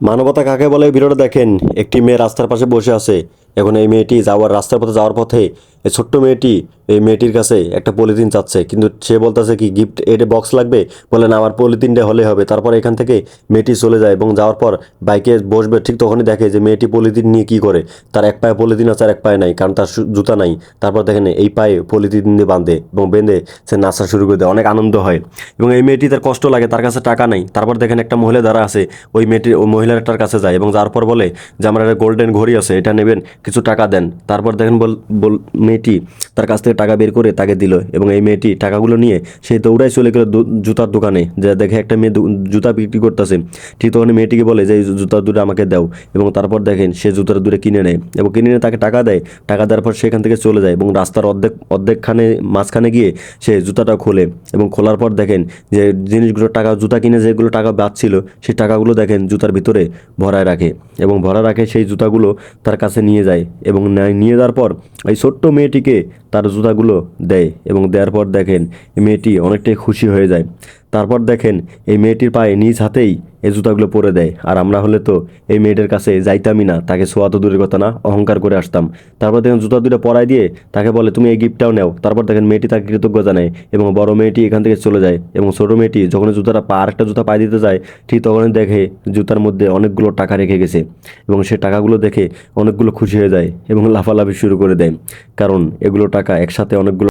মানবতা কাকে বলে এই ভিডিওটা দেখেন। একটি মেয়ে রাস্তার পাশে বসে আছে। এখন এই মেয়েটি রাস্তার পথে যাওয়ার পথে এই ছোট্ট মেয়েটি এই মেয়েটির কাছে একটা পলিথিন চাচ্ছে, কিন্তু সে বলতেছে কি গিফট এডে বক্স লাগবে। বলে না, আমার পলিথিনটা হলে হবে। তারপর এখান থেকে মেয়েটি চলে যায় এবং যাওয়ার পর বাইকে বসবে, ঠিক তখনই দেখে যে মেয়েটি পলিথিন নিয়ে কি করে। তার এক পায়ে পলিথিন আছে আর এক পায়ে নাই, কারণ তার জুতা নাই। তারপর দেখেন এই পায়ে পলিথিন দিয়ে বাঁধে এবং বেঁধে সে নাচা শুরু করে দেয়। অনেক আনন্দ হয় এবং এই মেয়েটি তার কষ্ট লাগে, তার কাছে টাকা নাই। তারপর দেখেন একটা মহিলা দ্বারা আছে, ওই মহিলাটার কাছে যায় এবং যার পর বলে যে আমার একটা গোল্ডেন ঘড়ি আছে, এটা নেবেন, কিছু টাকা দেন। তারপর দেখেন মেয়েটি তার কাছ থেকে টাকা বের করে তাকে দিল এবং এই মেয়েটি টাকাগুলো নিয়ে সে দৌড়ায় চলে গেল জুতার দোকানে, যে দেখে একটা মেয়ে জুতা বিক্রি করতেছে। ঠিক তখন মেয়েটিকে বলে যে এই জুতার দুটো আমাকে দাও, এবং তারপর দেখেন সে জুতার দুটো কিনে নেয় এবং কিনে নিয়ে তাকে টাকা দেয়। টাকা দেওয়ার পর সেখান থেকে চলে যায় এবং রাস্তার অর্ধেকখানে মাঝখানে গিয়ে সে জুতাটা খোলে এবং খোলার পর দেখেন যে জিনিসগুলো টাকা, জুতা কিনে যেগুলো টাকা বাঁচছিল সেই টাকাগুলো দেখেন জুতার ভিতরে ভরায় রাখে এবং ভরা রাখে সেই জুতাগুলো তার কাছে নিয়ে যায় এবং নিয়ে যাওয়ার পর এই ছোট্ট মেয়েটিকে তার জুতাগুলো দেয় এবং দেওয়ার পর দেখেন এই মেয়েটি অনেকটাই খুশি হয়ে যায়। তারপর দেখেন এই মেয়েটির পায়ে নিজ হাতেই এই জুতাগুলো পরে দেয়। আর আমরা হলে তো এই মেয়েটার কাছে যাইতামই না, তাকে ছোঁয়া তো দূরের কথা না, অহংকার করে আসতাম। তারপর দেখেন জুতা দুটো পরাই দিয়ে তাকে বলে তুমি এই গিফটটাও নাও। তারপর দেখেন মেয়েটি তাকে কৃতজ্ঞ জানায় এবং বড় মেয়েটি এখান থেকে চলে যায় এবং ছোট মেয়েটি যখন আরেকটা জুতা পায়ে দিতে যায়, ঠিক তখনই দেখে জুতার মধ্যে অনেকগুলো টাকা রেখে গেছে এবং সে টাকাগুলো দেখে অনেকগুলো খুশি হয়ে যায় এবং লাফালাফি শুরু করে দেয়, কারণ এগুলো টাকা একসাথে অনেকগুলো